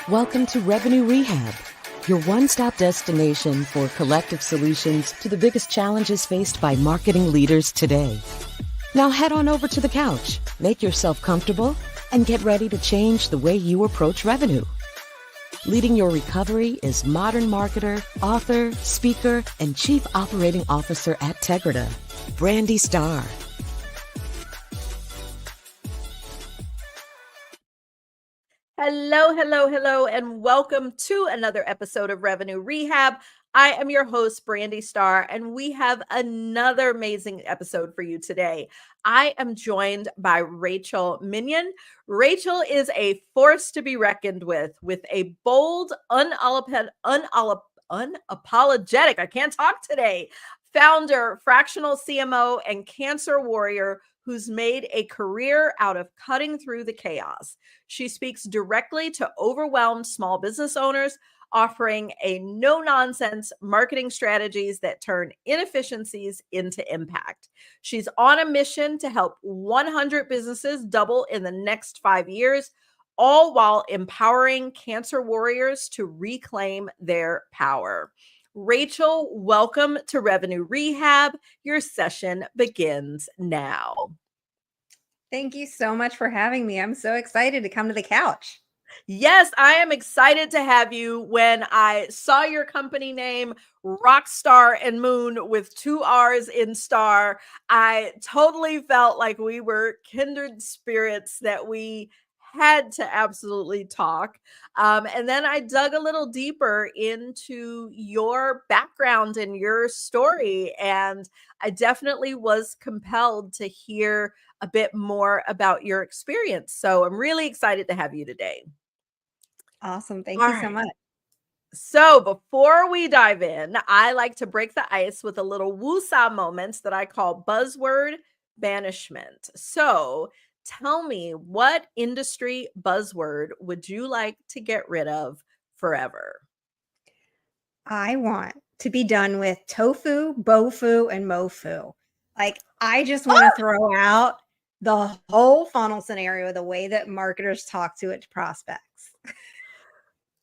Welcome to Revenue Rehab, your one-stop destination for collective solutions to the biggest challenges faced by marketing leaders today. Now head on over to the couch, make yourself comfortable, and get ready to change the way you approach revenue. Leading your recovery is modern marketer, author, speaker, and chief operating officer at Tegrita, Brandi Starr. Hello, and welcome to another episode of Revenue Rehab. I am your host, Brandi Starr, and we have another amazing episode for you today. I am joined by Rachel Minion. Rachel is a force to be reckoned with a bold, unapologetic, I can't talk today, founder, fractional CMO, and cancer warrior who's made a career out of cutting through the chaos. She speaks directly to overwhelmed small business owners, offering a no-nonsense marketing strategies that turn inefficiencies into impact. She's on a mission to help 100 businesses double in the next 5 years, all while empowering cancer warriors to reclaim their power. Rachel, welcome to Revenue Rehab. Your session begins now. Thank you so much for having me. I'm so excited to come to the couch. Yes, I am excited to have you. When I saw your company name, Rockstar and Moon with 2 R's in star, I totally felt like we were kindred spirits, that we had to absolutely talk. And then I dug a little deeper into your background and your story, and I definitely was compelled to hear a bit more about your experience. So I'm really excited to have you today. Awesome. Thank All you so right. much. So before we dive in, I like to break the ice with a little woosah moments that I call buzzword banishment. So tell me, what industry buzzword would you like to get rid of forever? I want to be done with tofu, bofu, and mofu. Like, I just want to throw out the whole funnel scenario, the way that marketers talk to its prospects.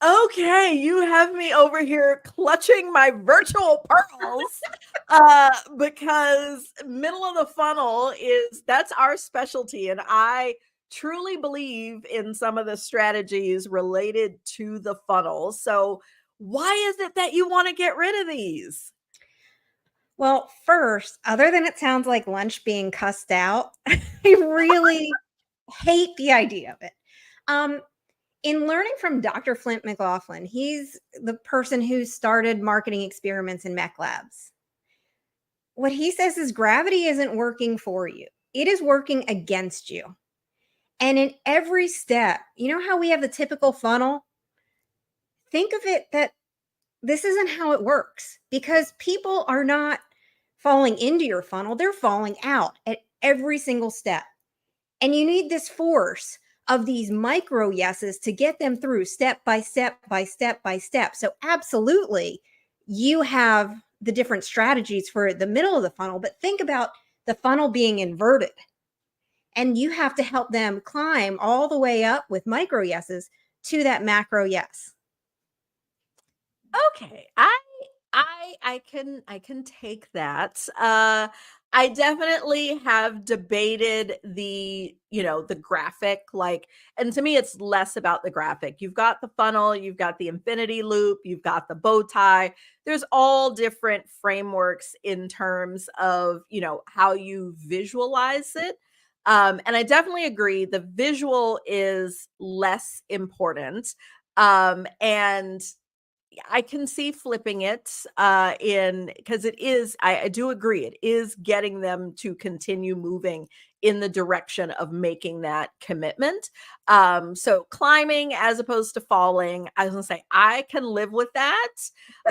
Okay, you have me over here clutching my virtual pearls because middle of the funnel that's our specialty, and I truly believe in some of the strategies related to the funnel. So why is it that you want to get rid of these? Well, first, other than it sounds like lunch being cussed out, I really hate the idea of it. In learning from Dr. Flint McLaughlin, he's the person who started marketing experiments in Mech Labs. What he says is gravity isn't working for you. It is working against you. And in every step, you know how we have the typical funnel? Think of it that this isn't how it works, because people are not falling into your funnel. They're falling out at every single step. And you need this force of these micro yeses to get them through step by step by step by step. So absolutely, you have the different strategies for the middle of the funnel, but think about the funnel being inverted. And you have to help them climb all the way up with micro yeses to that macro yes. Okay, I can take that. I definitely have debated the graphic, like, and to me it's less about the graphic. You've got the funnel, you've got the infinity loop, you've got the bow tie. There's all different frameworks in terms of, how you visualize it. And I definitely agree the visual is less important. And I can see flipping it in, because it is, I do agree, it is getting them to continue moving in the direction of making that commitment. So climbing as opposed to falling, I was gonna say I can live with that.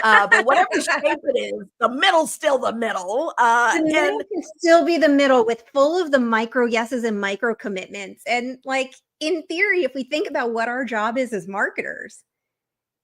But whatever shape it is, the middle's still the middle. The middle can still be the middle with full of the micro yeses and micro commitments. And like, in theory, if we think about what our job is as marketers,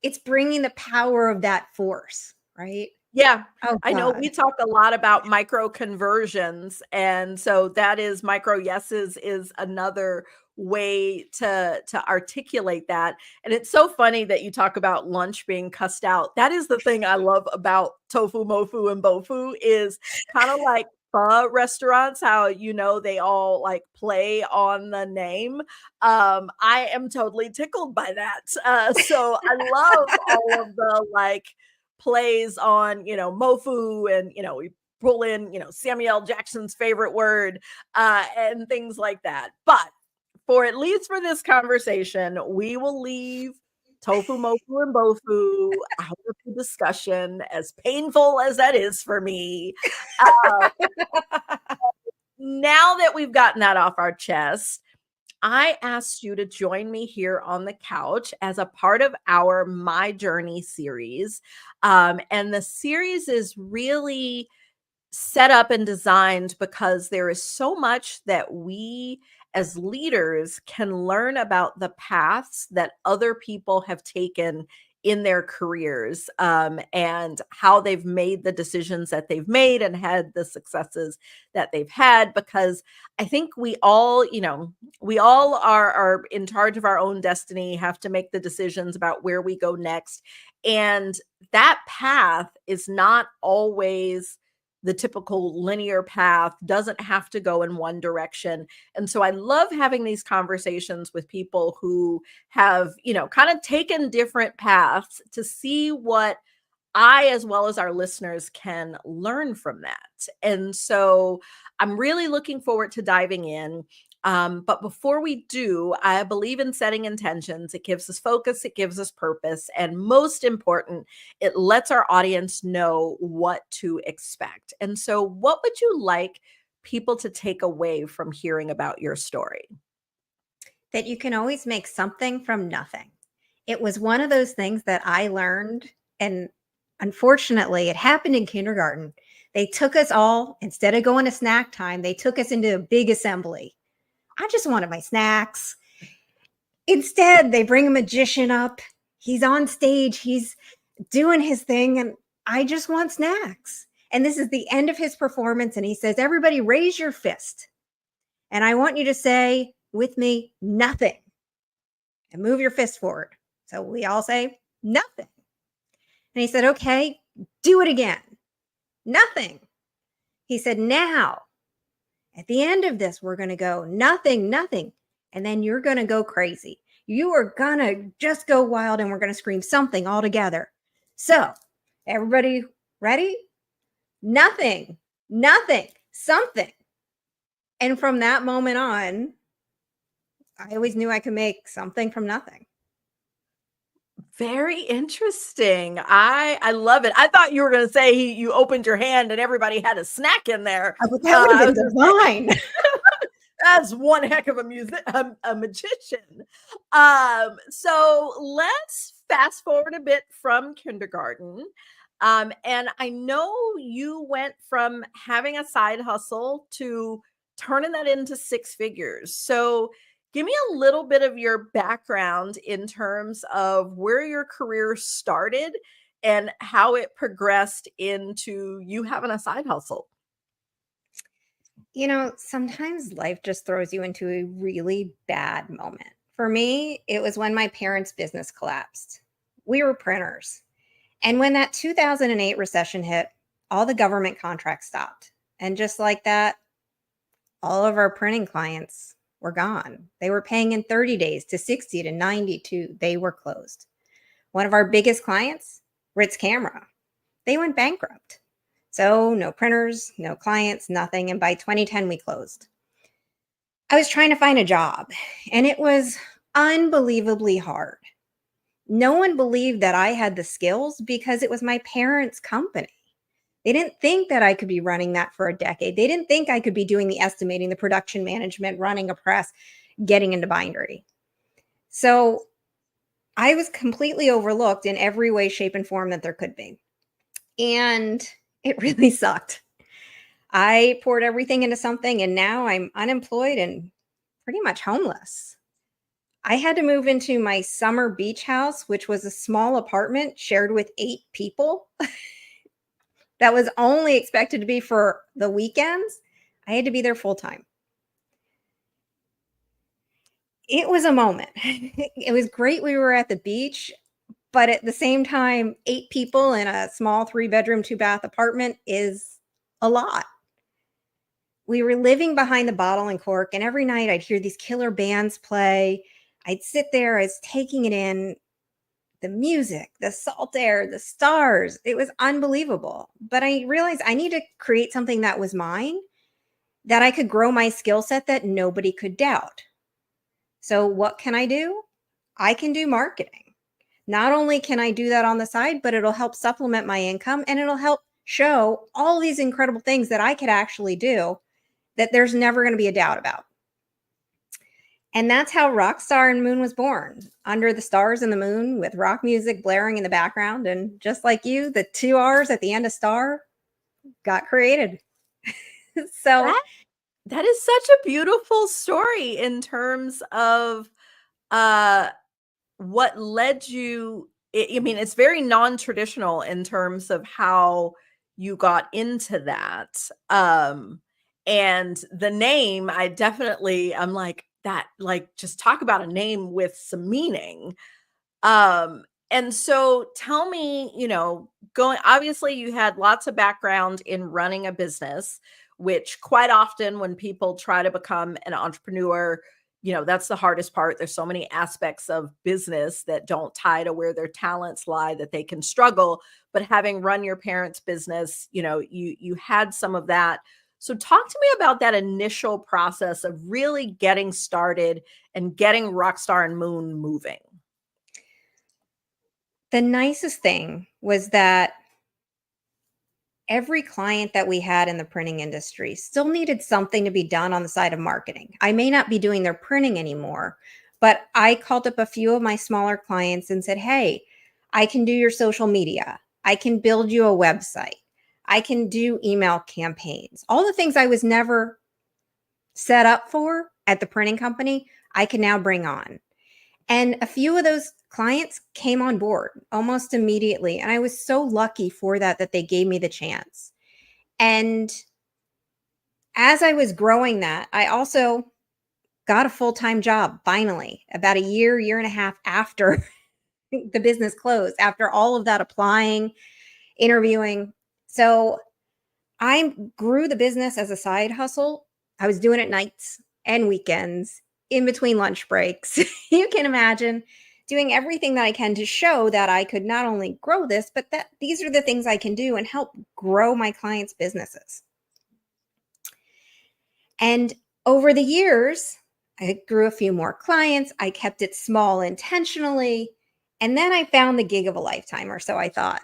it's bringing the power of that force, right? Yeah, Oh I know we God. talk a lot about micro conversions, and so that is micro yeses is another way to articulate that. And it's so funny that you talk about lunch being cussed out. That is the thing I love about tofu, mofu, and bofu is kind of like pho restaurants, how they all like play on the name. I am totally tickled by that. So I love all of the like plays on, mofu and, we pull in, Samuel Jackson's favorite word and things like that. But for at least for this conversation, we will leave tofu, mofu, and bofu out of the discussion, as painful as that is for me. Uh, Now that we've gotten that off our chest, I asked you to join me here on the couch as a part of our My Journey series. And the series is really set up and designed because there is so much that we as leaders can learn about the paths that other people have taken in their careers, and how they've made the decisions that they've made and had the successes that they've had. Because I think we all are in charge of our own destiny, have to make the decisions about where we go next. And that path is not always the typical linear path, doesn't have to go in one direction. And so I love having these conversations with people who have, kind of taken different paths to see what I, as well as our listeners, can learn from that. And so I'm really looking forward to diving in. But before we do, I believe in setting intentions. It gives us focus, it gives us purpose, and most important, it lets our audience know what to expect. And so, what would you like people to take away from hearing about your story? That you can always make something from nothing. It was one of those things that I learned, and unfortunately, it happened in kindergarten. They took us all, instead of going to snack time, they took us into a big assembly. I just wanted my snacks. Instead, they bring a magician up. He's on stage, he's doing his thing, and I just want snacks. And this is the end of his performance, and he says, "Everybody raise your fist. And I want you to say with me, nothing, and move your fist forward." So we all say, "Nothing." And he said, "Okay, do it again." Nothing. He said, "Now, at the end of this, we're going to go nothing, nothing. And then you're going to go crazy. You are going to just go wild and we're going to scream something all together. So, everybody ready? Nothing, nothing, something." And from that moment on, I always knew I could make something from nothing. Very interesting. I love it. I thought you were going to say you opened your hand and everybody had a snack in there. That would I have was been gonna say, divine. that's one heck of a magician. So let's fast forward a bit from kindergarten. And I know you went from having a side hustle to turning that into six figures. So give me a little bit of your background in terms of where your career started and how it progressed into you having a side hustle. Sometimes life just throws you into a really bad moment. For me, it was when my parents' business collapsed. We were printers. And when that 2008 recession hit, all the government contracts stopped. And just like that, all of our printing clients were gone. They were paying in 30 days to 60 to 92. They were closed. One of our biggest clients, Ritz Camera, they went bankrupt. So no printers, no clients, nothing. And by 2010, we closed. I was trying to find a job and it was unbelievably hard. No one believed that I had the skills because it was my parents' company. They didn't think that I could be running that for a decade. They didn't think I could be doing the estimating, the production management, running a press, getting into bindery. So I was completely overlooked in every way, shape, and form that there could be. And it really sucked. I poured everything into something and now I'm unemployed and pretty much homeless. I had to move into my summer beach house, which was a small apartment shared with 8 people. that was only expected to be for the weekends, I had to be there full time. It was a moment. It was great we were at the beach, but at the same time, 8 people in a small 3-bedroom, 2-bath apartment is a lot. We were living behind the bottle and cork, and every night I'd hear these killer bands play. I'd sit there, I was taking it in, the music, the salt air, the stars. It was unbelievable. But I realized I need to create something that was mine, that I could grow my skill set that nobody could doubt. So what can I do? I can do marketing. Not only can I do that on the side, but it'll help supplement my income, and it'll help show all these incredible things that I could actually do that there's never going to be a doubt about. And that's how Rockstar and Moon was born, under the stars and the moon with rock music blaring in the background. And just like you, the 2 R's at the end of star got created. So that is such a beautiful story in terms of what led you. I mean, it's very non-traditional in terms of how you got into that. And the name, I'm like, that, like, just talk about a name with some meaning. And so tell me, obviously you had lots of background in running a business, which quite often when people try to become an entrepreneur, that's the hardest part. There's so many aspects of business that don't tie to where their talents lie that they can struggle. But having run your parents' business, you had some of that. So talk to me about that initial process of really getting started and getting Rockstar and Moon moving. The nicest thing was that every client that we had in the printing industry still needed something to be done on the side of marketing. I may not be doing their printing anymore, but I called up a few of my smaller clients and said, hey, I can do your social media. I can build you a website. I can do email campaigns. All the things I was never set up for at the printing company, I can now bring on. And a few of those clients came on board almost immediately. And I was so lucky for that they gave me the chance. And as I was growing that, I also got a full-time job finally, about a year and a half after the business closed, after all of that applying, interviewing. So I grew the business as a side hustle. I was doing it nights and weekends, in between lunch breaks. You can imagine doing everything that I can to show that I could not only grow this, but that these are the things I can do and help grow my clients' businesses. And over the years, I grew a few more clients. I kept it small intentionally. And then I found the gig of a lifetime, or so I thought.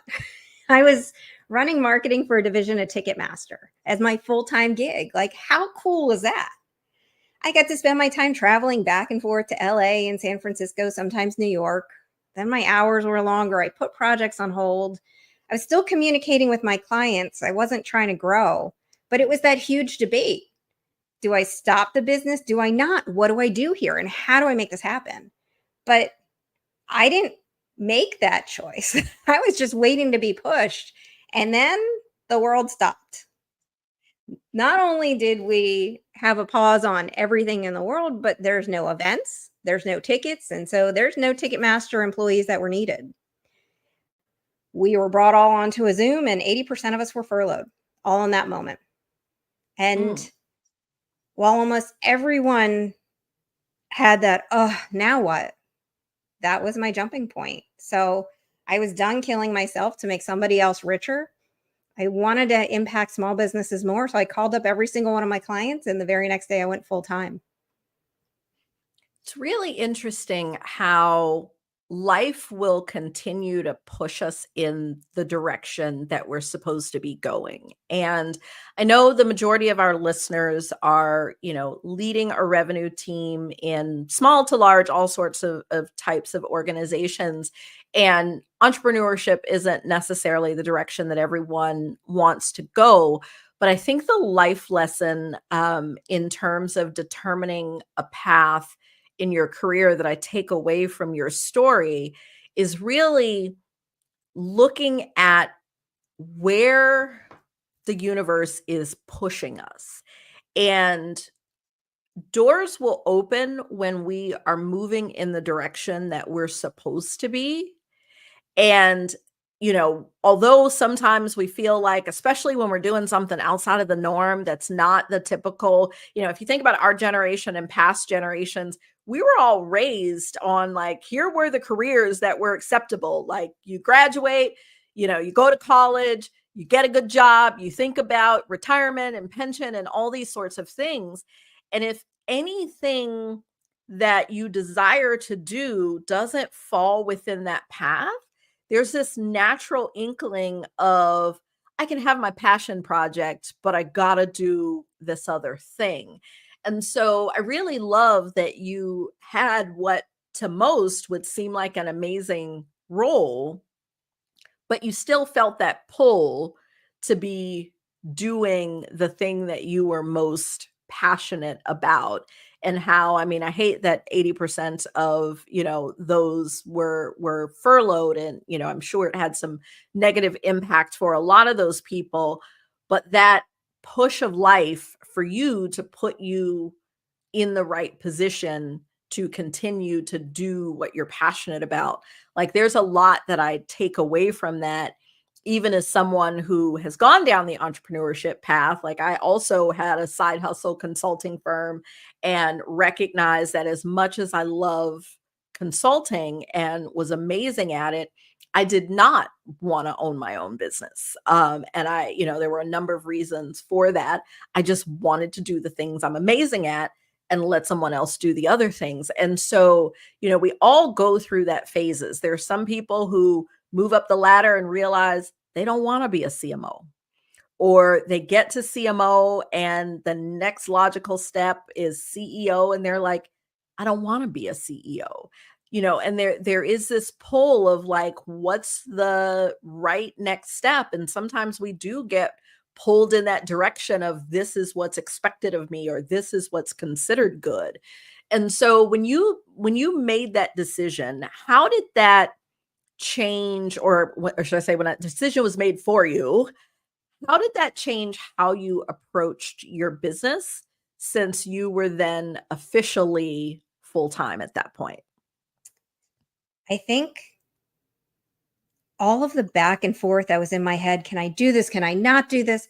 I was running marketing for a division of Ticketmaster as my full-time gig. Like, how cool was that? I got to spend my time traveling back and forth to LA and San Francisco, sometimes New York. Then my hours were longer. I put projects on hold. I was still communicating with my clients. I wasn't trying to grow, but it was that huge debate. Do I stop the business? Do I not? What do I do here? And how do I make this happen? But I didn't make that choice. I was just waiting to be pushed. And then the world stopped. Not only did we have a pause on everything in the world, but there's no events, there's no tickets, and so there's no Ticketmaster employees that were needed. We were brought all onto a Zoom, and 80% of us were furloughed, all in that moment. And while almost everyone had that, oh, now what? That was my jumping point. So I was done killing myself to make somebody else richer. I wanted to impact small businesses more. So I called up every single one of my clients, and the very next day I went full time. It's really interesting how life will continue to push us in the direction that we're supposed to be going. And I know the majority of our listeners are, leading a revenue team in small to large, all sorts of types of organizations. And entrepreneurship isn't necessarily the direction that everyone wants to go. But I think the life lesson in terms of determining a path in your career that I take away from your story is really looking at where the universe is pushing us. And doors will open when we are moving in the direction that we're supposed to be. And, although sometimes we feel like, especially when we're doing something outside of the norm, that's not the typical, if you think about our generation and past generations, we were all raised on like, here were the careers that were acceptable. Like you graduate, you go to college, you get a good job, you think about retirement and pension and all these sorts of things. And if anything that you desire to do doesn't fall within that path, there's this natural inkling of, I can have my passion project, but I gotta do this other thing. And so I really love that you had what to most would seem like an amazing role, but you still felt that pull to be doing the thing that you were most passionate about. And how, I mean, I hate that 80% of, those were furloughed, and, I'm sure it had some negative impact for a lot of those people, but that push of life for you to put you in the right position to continue to do what you're passionate about. Like there's a lot that I take away from that, even as someone who has gone down the entrepreneurship path. Like I also had a side hustle consulting firm and recognized that as much as I love consulting and was amazing at it, I did not want to own my own business. And there were a number of reasons for that. I just wanted to do the things I'm amazing at and let someone else do the other things. And so, we all go through that phases. There are some people who move up the ladder and realize they don't want to be a CMO, or they get to CMO and the next logical step is CEO. And they're like, I don't want to be a CEO, and there is this pull of like, what's the right next step? And sometimes we do get pulled in that direction of, this is what's expected of me, or this is what's considered good. And so when you made that decision, how did that change, or should I say, when that decision was made for you, how did that change how you approached your business, since you were then officially full-time at that point? I think all of the back and forth that was in my head, can I do this? Can I not do this?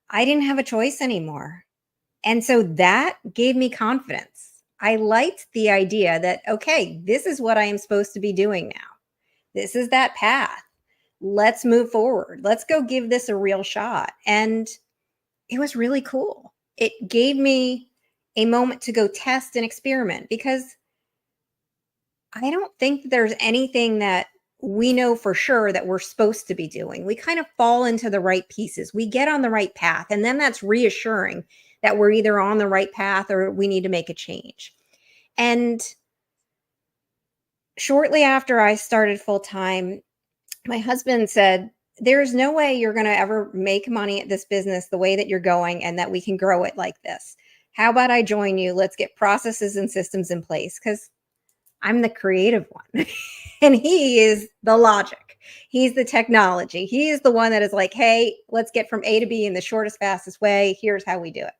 I didn't have a choice anymore. And so that gave me confidence. I liked the idea that, okay, this is what I am supposed to be doing now. This is that path. Let's move forward. Let's go give this a real shot. And it was really cool. It gave me a moment to go test and experiment, because I don't think there's anything that we know for sure that we're supposed to be doing. We kind of fall into the right pieces. We get on the right path, and then that's reassuring that we're either on the right path or we need to make a change. And shortly after I started full time, my husband said, there's no way you're going to ever make money at this business the way that you're going and that we can grow it like this. How about I join you? Let's get processes and systems in place, because I'm the creative one and he is the logic. He's the technology. He is the one that is like, hey, let's get from A to B in the shortest, fastest way. Here's how we do it.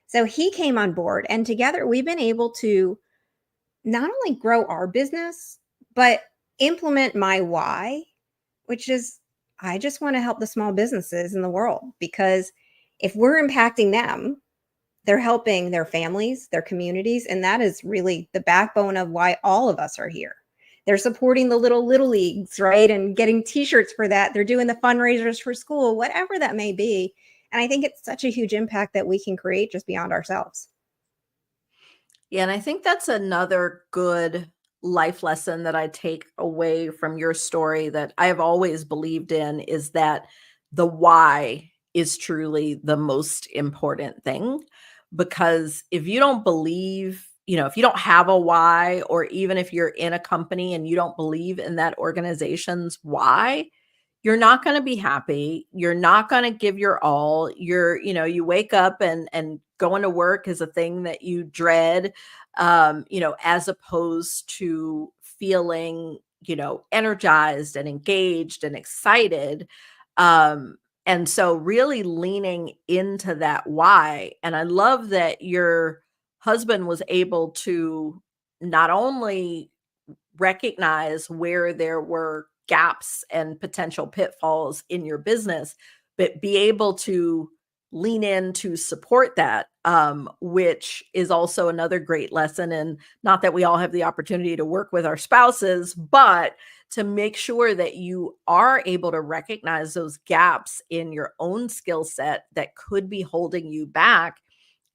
So he came on board, and together we've been able to not only grow our business, but implement my why, which is, I just want to help the small businesses in the world, because if we're impacting them, they're helping their families, their communities, and that is really the backbone of why all of us are here. They're supporting the little leagues, right? And getting t-shirts for that. They're doing the fundraisers for school, whatever that may be. And I think it's such a huge impact that we can create just beyond ourselves. Yeah, and I think that's another good life lesson that I take away from your story that I have always believed in, is that the why is truly the most important thing. Because if you don't believe, if you don't have a why, or even if you're in a company and you don't believe in that organization's why, you're not going to be happy. You're not going to give your all. You wake up and going to work is a thing that you dread, as opposed to feeling, energized and engaged and excited. And so really leaning into that why. And I love that your husband was able to not only recognize where there were gaps and potential pitfalls in your business, but be able to lean in to support that, which is also another great lesson. And not that we all have the opportunity to work with our spouses, but to make sure that you are able to recognize those gaps in your own skill set that could be holding you back,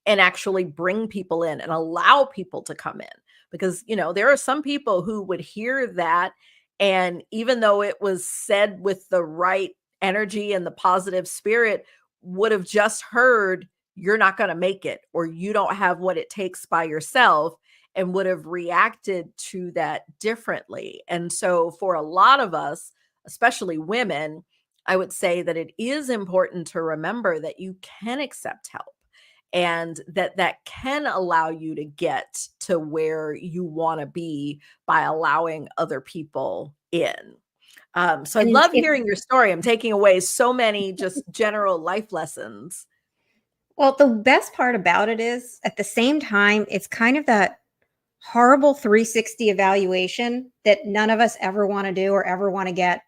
and actually bring people in and allow people to come in. Because, there are some people who would hear that, and even though it was said with the right energy and the positive spirit, would have just heard, "You're not going to make it," or "You don't have what it takes by yourself," and would have reacted to that differently. And so for a lot of us, especially women, I would say that it is important to remember that you can accept help, and that can allow you to get to where you want to be by allowing other people in. So I And love it's hearing your story. I'm taking away so many just general life lessons. well, the best part about it is at the same time, it's kind of that horrible 360 evaluation that none of us ever want to do or ever want to get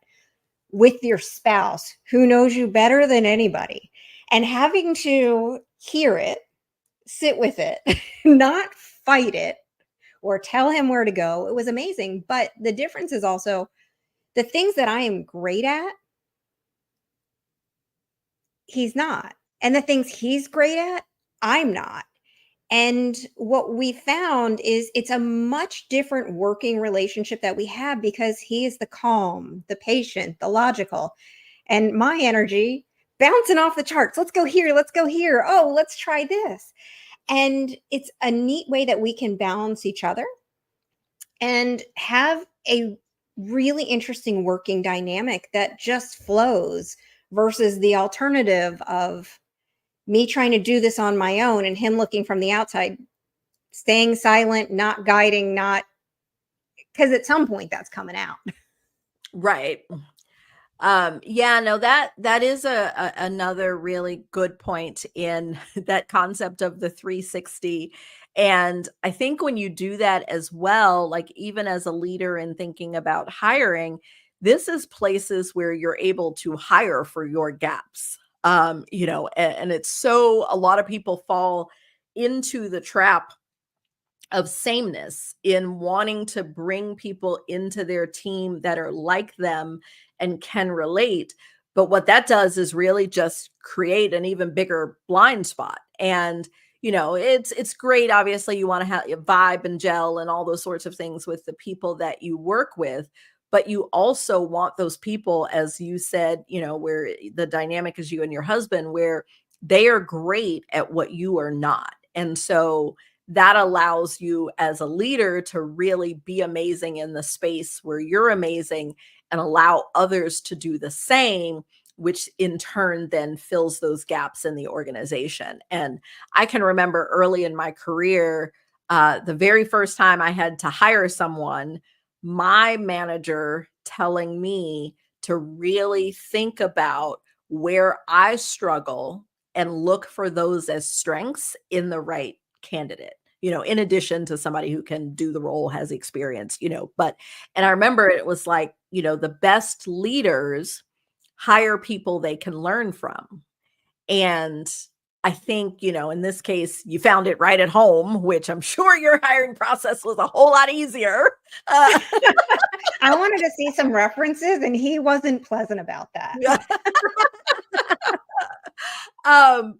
with your spouse who knows you better than anybody. And having to hear it, sit with it, not fight it or tell him where to go. It was amazing. But the difference is also the things that I am great at, he's not. And the things he's great at, I'm not. And what we found is it's a much different working relationship that we have because he is the calm, the patient, the logical, and my energy bouncing off the charts. Let's go here. Let's go here. Oh, let's try this. And it's a neat way that we can balance each other and have a really interesting working dynamic that just flows versus the alternative of me trying to do this on my own and him looking from the outside, staying silent, not guiding, not because at some point that's coming out. Right. Yeah, no, that is another really good point in that concept of the 360. And I think when you do that as well, like even as a leader and thinking about hiring, this is places where you're able to hire for your gaps. And it's so a lot of people fall into the trap of sameness in wanting to bring people into their team that are like them and can relate. But what that does is really just create an even bigger blind spot. And it's great. Obviously, you want to have a vibe and gel and all those sorts of things with the people that you work with. But you also want those people, as you said, where the dynamic is you and your husband, where they are great at what you are not. And so that allows you as a leader to really be amazing in the space where you're amazing and allow others to do the same, which in turn then fills those gaps in the organization. And I can remember early in my career, the very first time I had to hire someone, my manager telling me to really think about where I struggle and look for those as strengths in the right candidate, in addition to somebody who can do the role, has experience, and I remember it was like, the best leaders hire people they can learn from. And I think, in this case, you found it right at home, which I'm sure your hiring process was a whole lot easier. Uh, I wanted to see some references, and he wasn't pleasant about that.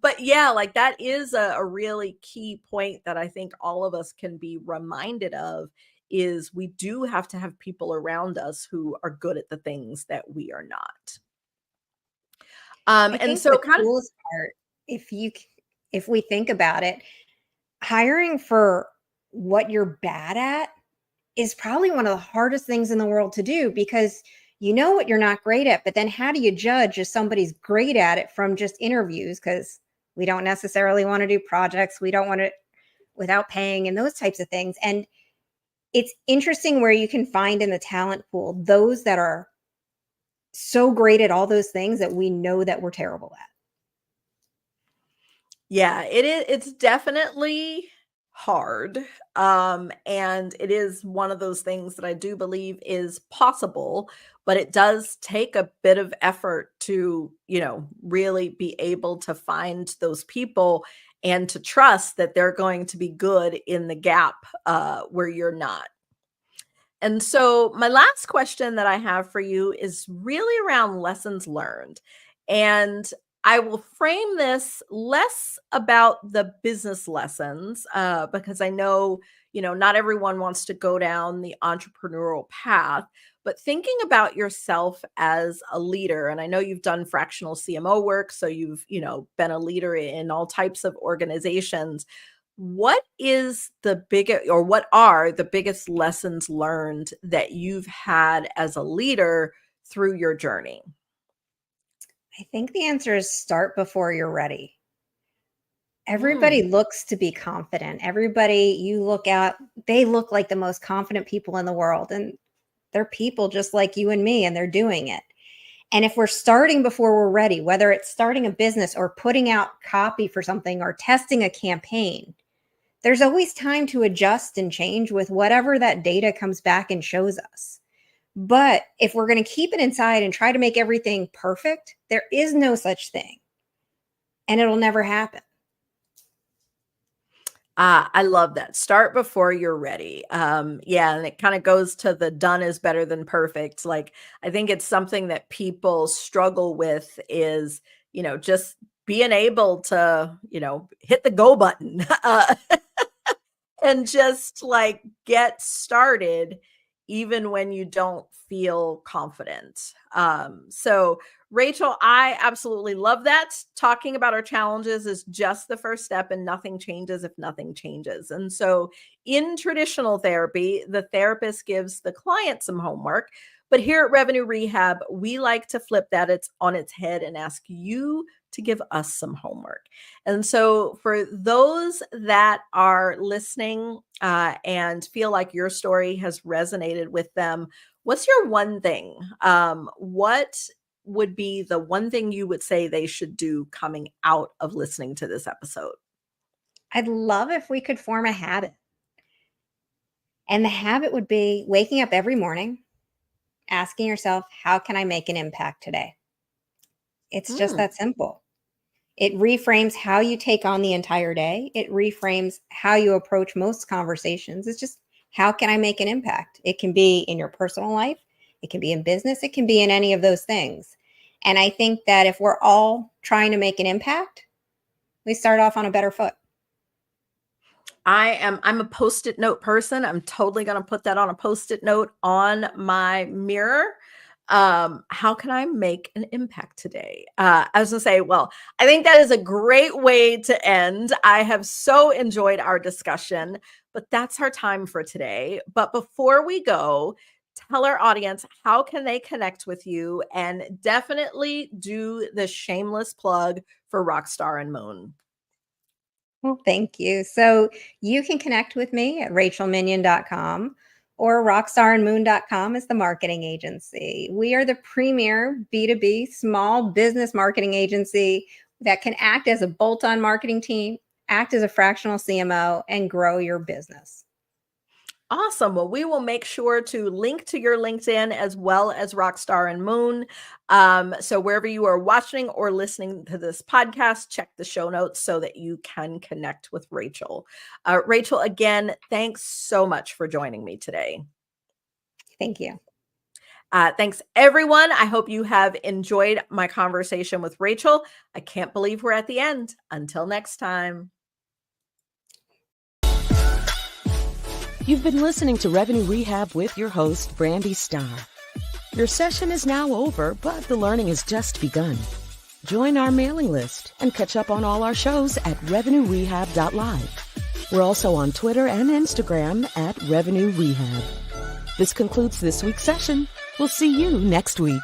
But yeah, like that is a really key point that I think all of us can be reminded of, is we do have to have people around us who are good at the things that we are not. I And think so the kind of, coolest part, if we think about it, hiring for what you're bad at is probably one of the hardest things in the world to do because you know what you're not great at, but then how do you judge if somebody's great at it from just interviews? Because we don't necessarily want to do projects. We don't want to without paying and those types of things. And it's interesting where you can find in the talent pool those that are so great at all those things that we know that we're terrible at. Yeah, it is. It's definitely hard. And it is one of those things that I do believe is possible, but it does take a bit of effort to, really be able to find those people and to trust that they're going to be good in the gap where you're not. And so, my last question that I have for you is really around lessons learned. And I will frame this less about the business lessons because I know, not everyone wants to go down the entrepreneurial path, but thinking about yourself as a leader. And I know you've done fractional CMO work, so you've, been a leader in all types of organizations. What is the biggest, or what are the biggest lessons learned that you've had as a leader through your journey? I think the answer is start before you're ready. Everybody looks to be confident. Everybody you look at, they look like the most confident people in the world. And they're people just like you and me, and they're doing it. And if we're starting before we're ready, whether it's starting a business or putting out copy for something or testing a campaign, there's always time to adjust and change with whatever that data comes back and shows us. But if we're going to keep it inside and try to make everything perfect, there is no such thing. And it'll never happen. I love that. Start before you're ready. Yeah, and it kind of goes to the done is better than perfect. Like, I think it's something that people struggle with is, just being able to, hit the go button and just like get started even when you don't feel confident. So Rachel, I absolutely love that. Talking about our challenges is just the first step, and nothing changes if nothing changes. And so in traditional therapy, the therapist gives the client some homework. But here at Revenue Rehab, we like to flip that on its head and ask you to give us some homework. And so for those that are listening and feel like your story has resonated with them, what's your one thing? What would be the one thing you would say they should do coming out of listening to this episode? I'd love if we could form a habit. And the habit would be waking up every morning, asking yourself, how can I make an impact today? It's just that simple. It reframes how you take on the entire day. It reframes how you approach most conversations. It's just, how can I make an impact? It can be in your personal life. It can be in business. It can be in any of those things. And I think that if we're all trying to make an impact, we start off on a better foot. I'm a Post-it note person. I'm totally going to put that on a Post-it note on my mirror. How can I make an impact today? I was going to say, well, I think that is a great way to end. I have so enjoyed our discussion, but that's our time for today. But before we go, tell our audience, how can they connect with you? And definitely do the shameless plug for Rockstar and Moon. Well, thank you. So you can connect with me at rachelminion.com, or rockstarandmoon.com is the marketing agency. We are the premier B2B small business marketing agency that can act as a bolt-on marketing team, act as a fractional CMO, and grow your business. Awesome. Well, we will make sure to link to your LinkedIn as well as Rockstar and Moon. So wherever you are watching or listening to this podcast, check the show notes so that you can connect with Rachel. Rachel, again, thanks so much for joining me today. Thank you. Thanks, everyone. I hope you have enjoyed my conversation with Rachel. I can't believe we're at the end. Until next time. You've been listening to Revenue Rehab with your host, Brandi Starr. Your session is now over, but the learning has just begun. Join our mailing list and catch up on all our shows at revenuerehab.live. We're also on Twitter and Instagram at Revenue Rehab. This concludes this week's session. We'll see you next week.